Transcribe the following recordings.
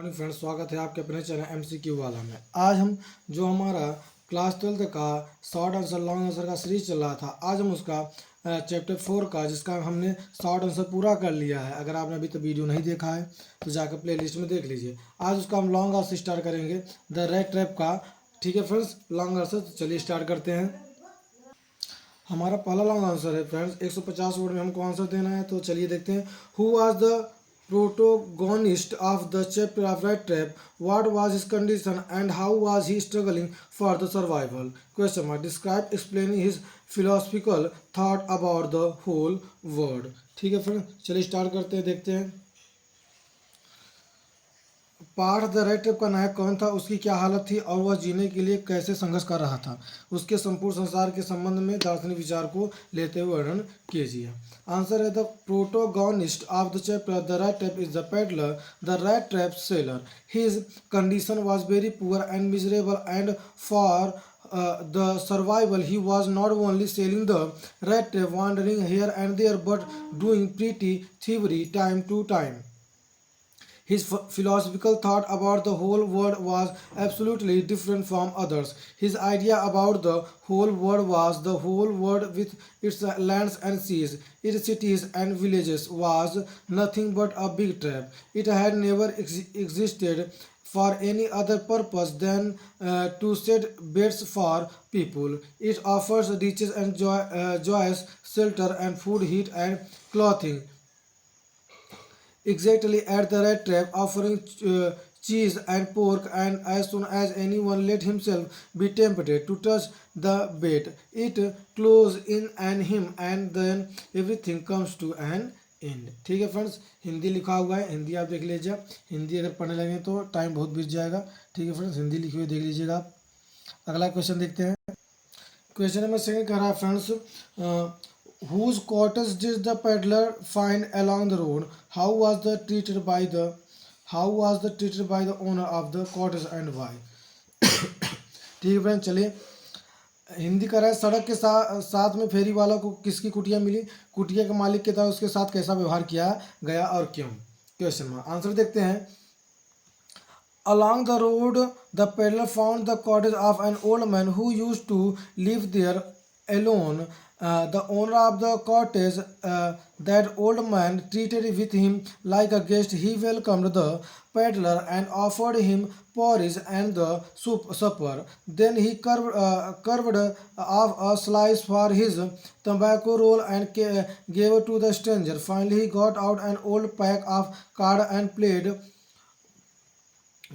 Morning friends, स्वागत है आपके अपने चैनल MCQ वाला में। आज हम जो हमारा क्लास 12th का शॉर्ट आंसर लॉन्ग आंसर का सीरीज चल रहा था, आज हम उसका चैप्टर 4 का जिसका हमने शॉर्ट आंसर पूरा कर लिया है। अगर आपने अभी तक वीडियो नहीं देखा है तो जाकर प्ले लिस्ट में देख लीजिए। आज उसका हम लॉन्ग आंसर स्टार्ट करेंगे द रेड ट्रैप का। ठीक है फ्रेंड्स, लॉन्ग आंसर तो चलिए स्टार्ट करते हैं। हमारा पहला लॉन्ग आंसर है फ्रेंड्स, 150 वर्ड में हमको आंसर देना है। तो चलिए देखते हैं। Who was the protagonist of the chapter of Red Trap? What was his condition and how was he struggling for the survival? Question mark. Describe explaining his philosophical thought about the whole world. ठीक है friend, चलिए start करते हैं, देखते हैं। Partha the red trap का नायक कौन था, उसकी क्या हालत थी और वह जीने के लिए कैसे संघर्ष कर रहा था। उसके संपूर्ण संसार के संबंध में दार्शनिक विचार को लेते हुए वर्णन कीजिए। आंसर है the protagonist of the chapter the red trap is the peddler the red trap seller. His condition was very poor and miserable and for the survival he was not only selling the red tape, wandering here and there, but doing pretty thievery time to time. His philosophical thought about the whole world was absolutely different from others. His idea about the whole world was the whole world with its lands and seas, its cities and villages was nothing but a big trap. It had never existed for any other purpose than to set baits for people. It offers riches and joys, shelter and food, heat and clothing. Exactly at the red trap, offering cheese and pork, and as soon as anyone let himself be tempted to touch the bait, it closes in on him, and then everything comes to an end. ठीक है friends, Hindi लिखा हुआ है, हिंदी आप देख लीजिए। हिंदी अगर पढ़ने लगे तो टाइम बहुत बीत जाएगा। ठीक है फ्रेंड्स, हिंदी लिखी हुई देख लीजिएगा आप। अगला क्वेश्चन देखते हैं। क्वेश्चन नंबर सेकंड कह रहा है friends, whose cottage did the peddler find along the road? How was the treated by the owner of the cottage and why? ठीक है फ्रेंड, चलिए हिंदी कर रहा है। सड़क के साथ में फेरी वाला को किसकी कुटिया मिली, कुटिया के मालिक के द्वारा उसके साथ कैसा व्यवहार किया गया और क्यों। क्वेश्चन में आंसर देखते हैं। Along the road, the peddler found the cottage of an old man who used to live there alone. The owner of the cottage, that old man, treated with him like a guest. He welcomed the peddler and offered him porridge and the supper. Then he carved off a slice for his tobacco roll and gave it to the stranger. Finally, he got out an old pack of cards and played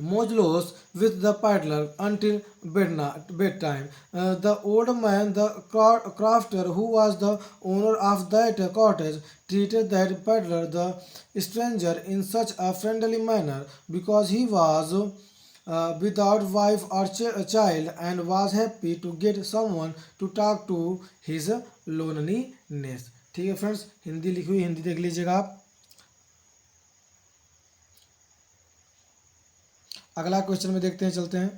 Mojlos with the peddler until bedtime. The old man, the crafter, who was the owner of that cottage, treated that peddler, the stranger, in such a friendly manner because he was without wife or child and was happy to get someone to talk to his loneliness. ठीक है friends, Hindi लिखी हुई हिंदी देख लीजिएगा आप। अगला question में देखते हैं, चलते हैं।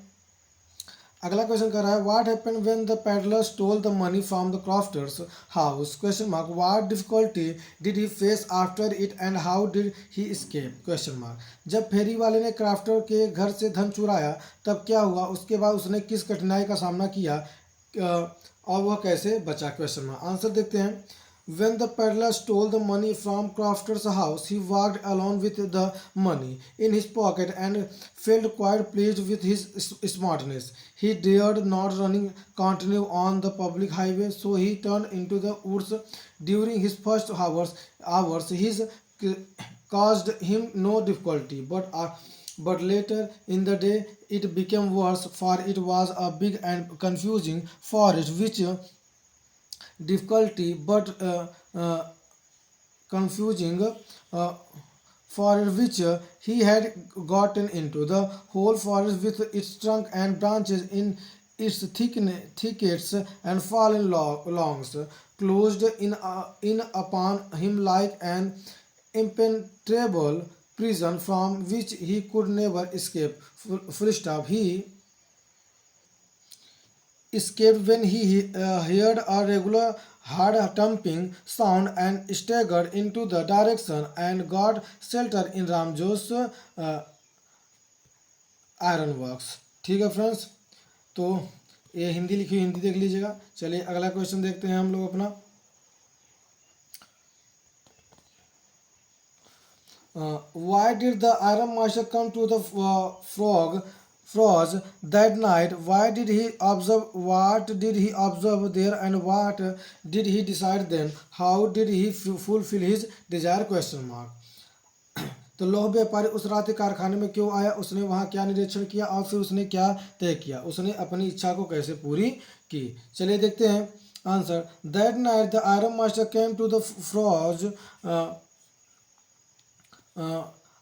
अगला क्वेश्चन कर रहा है what happened when the peddler stole the money from the crofter's house. Question mark. What difficulty did he face after it and how did he escape. Question mark. जब फेरी वाले ने क्राफ्टर के घर से धन चुराया तब क्या हुआ, उसके बाद उसने किस कठिनाई का सामना किया और वह कैसे बचा। Question mark. आंसर देखते हैं। When the peddler stole the money from Crofter's house, he walked alone with the money in his pocket and felt quite pleased with his smartness. He dared not continue on the public highway, so he turned into the woods. During his first hours, his caused him no difficulty, but later in the day it became worse, for it was a big and confusing forest which difficulty but confusing for which he had gotten into. The whole forest with its trunk and branches in its thickets and fallen logs closed in upon him like an impenetrable prison from which he could never escape. Full stop. He escaped when he heard a regular hard thumping sound and staggered into the direction and got shelter in Ramjo's iron works. ठीक है friends, तो ये हिंदी लिखी हुई हिंदी देख लीजिएगा। चलिए अगला क्वेश्चन देखते हैं हम लोग अपना। Why did the Iron Master come to the frogs that night? Why did he observe? What did he observe there, and what did he decide then? How did he fulfill his desire? Question mark. तो लौह व्यापारी उस रात कारखाने में क्यों आया, उसने वहां क्या निरीक्षण किया और फिर उसने क्या तय किया, उसने अपनी इच्छा को कैसे पूरी की। चलिए देखते हैं answer. That night the iron master came to the forge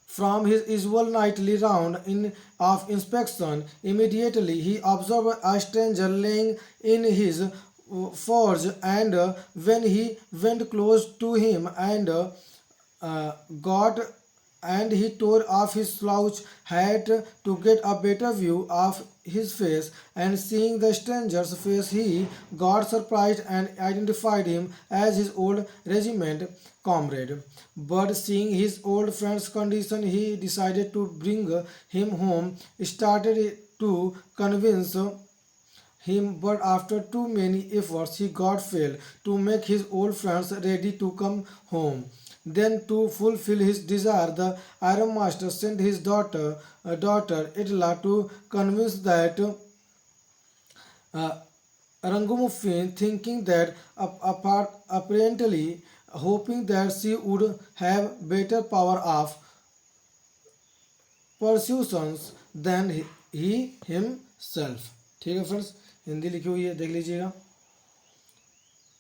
from his usual nightly round of inspection. Immediately he observed a stranger laying in his forge, and when he went close to him got and he tore off his slouch hat to get a better view of his face, and seeing the stranger's face he got surprised and identified him as his old regiment comrade. But seeing his old friend's condition, he decided to bring him home, started to convince him, but after too many efforts he got failed to make his old friends ready to come home. Then, to fulfill his desire, the Iron Master sent his daughter Idla to convince that Rangumuffin, thinking that apparently hoping that she would have better power of persuasion than he himself. ठीक है friends, Hindi लिखी हुई है, देख लीजिएगा।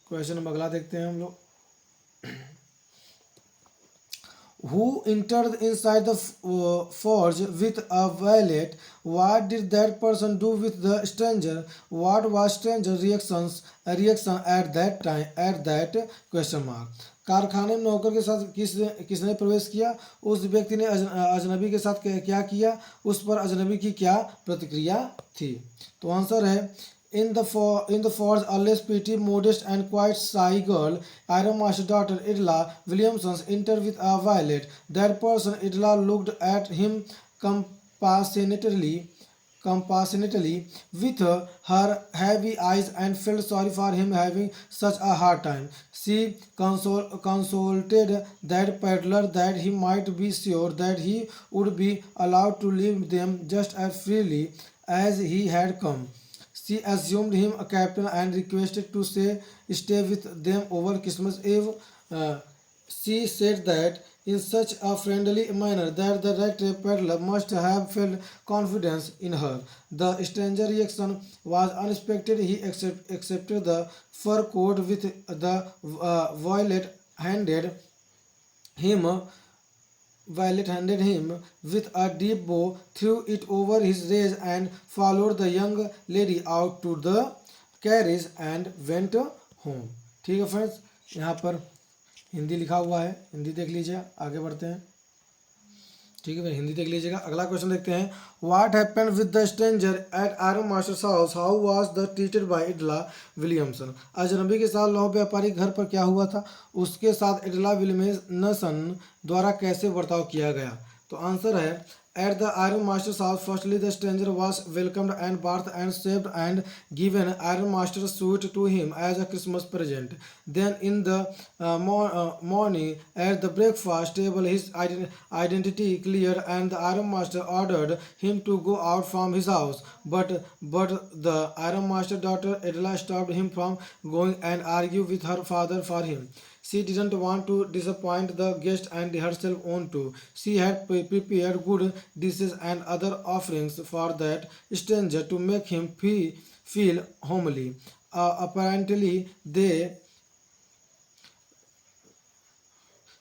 Question number अगला देखते हैं हम लोग। Who entered inside the forge with a wallet? What did that person do with the stranger? What was stranger's reaction at that time? At that question mark. कारखाने में नौकर के साथ किसने प्रवेश किया, उस व्यक्ति ने अजनबी के साथ क्या किया, उस पर अजनबी की क्या प्रतिक्रिया थी। तो आंसर है in the forge, a less pretty, modest, and quite shy girl, Iron Master's daughter Idla Williamson, entered with a violet. That person, Idla, looked at him compassionately with her heavy eyes and felt sorry for him having such a hard time. She consulted that peddler that he might be sure that he would be allowed to leave them just as freely as he had come. She assumed him a captain and requested to stay with them over Christmas Eve. She said that in such a friendly manner that the rat peddler must have felt confidence in her. The stranger's reaction was unexpected. He accepted the fur coat with the violet handed him with a deep bow, threw it over his race, and followed the young lady out to the carriage and went home. ठीक है friends, यहाँ पर हिंदी लिखा हुआ है, हिंदी देख लीजिए। आगे बढ़ते हैं। ठीक है भाई, हिंदी देख लीजिएगा। अगला क्वेश्चन देखते हैं। What happened with the stranger at ironmaster's house? How was the treated by Edla Williamson? अजनबी के साथ लौह व्यापारी घर पर क्या हुआ था, उसके साथ इडला विलियमसन द्वारा कैसे बर्ताव किया गया। तो आंसर है at the Iron Master's house. Firstly, the stranger was welcomed and bathed and shaved and given Iron Master's suit to him as a Christmas present. Then in the morning at the breakfast table, his identity cleared and the Iron Master ordered him to go out from his house. But the Iron Master's daughter Idla stopped him from going and argued with her father for him. She didn't want to disappoint the guest and herself on too. She had prepared good dishes and other offerings for that stranger to make him feel homely. Apparently, they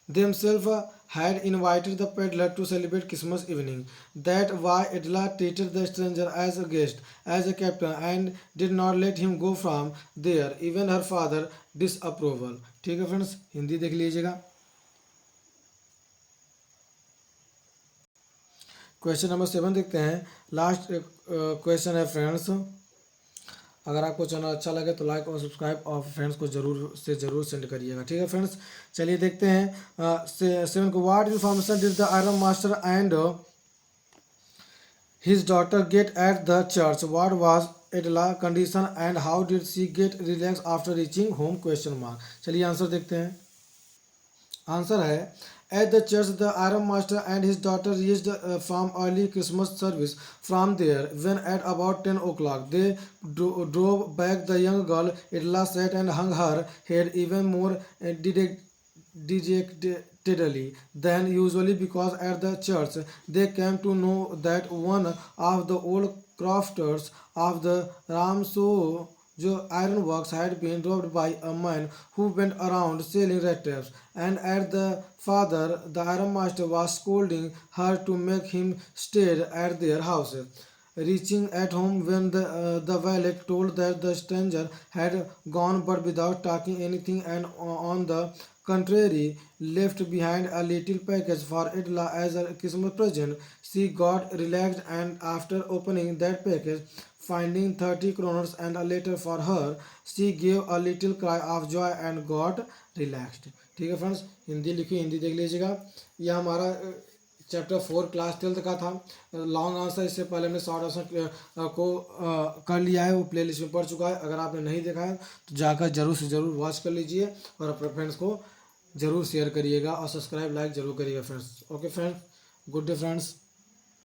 themselves had invited the peddler to celebrate Christmas evening. That why Idla treated the stranger as a guest, as a captain, and did not let him go from there. Even her father disapproval. ठीक है friends, Hindi देख लीजिएगा। Question number 7 देखते हैं। Last question है friends. अगर आपको channel अच्छा लगे तो लाइक और सब्सक्राइब और फ्रेंड्स को जरूर सेंड करिएगा। ठीक है फ्रेंड्स, चलिए देखते हैं 7 को। What information did the iron master and His daughter get at the church. What was Edla condition and how did she get relaxed after reaching home? Question mark. चलिए आंसर देखते हैं. आंसर है at the church the iron master and his daughter reached from early Christmas service. From there, when at about 10 o'clock they drove back, the young girl Idla sat and hung her head even more dejectedly than usually, because at the church they came to know that one of the old crofters of the Ramso ironworks had been robbed by a man who went around selling red tapes, and at the father, the ironmaster was scolding her to make him stay at their house. Reaching at home when the valet told that the stranger had gone, but without talking anything, and on the contrary left behind a little package for Idla as a Christmas present, she got relaxed, and after opening that package, finding 30 kroners and a letter for her, she gave a little cry of joy and got relaxed. ठीक है friends, Hindi लिखी, हिंदी देख लीजिएगा. यह हमारा chapter 4 class 12 का था. Long answer इससे पहले हमने शॉर्ट आंसर को कर लिया है, वो प्लेलिस्ट में पढ़ चुका है. अगर आपने नहीं देखा है तो जाकर जरूर से ज़रूर वॉच कर लीजिए और अपने फ्रेंड्स को ज़रूर शेयर करिएगा और सब्सक्राइब लाइक ज़रूर करिएगा friends. Okay friends, good day friends.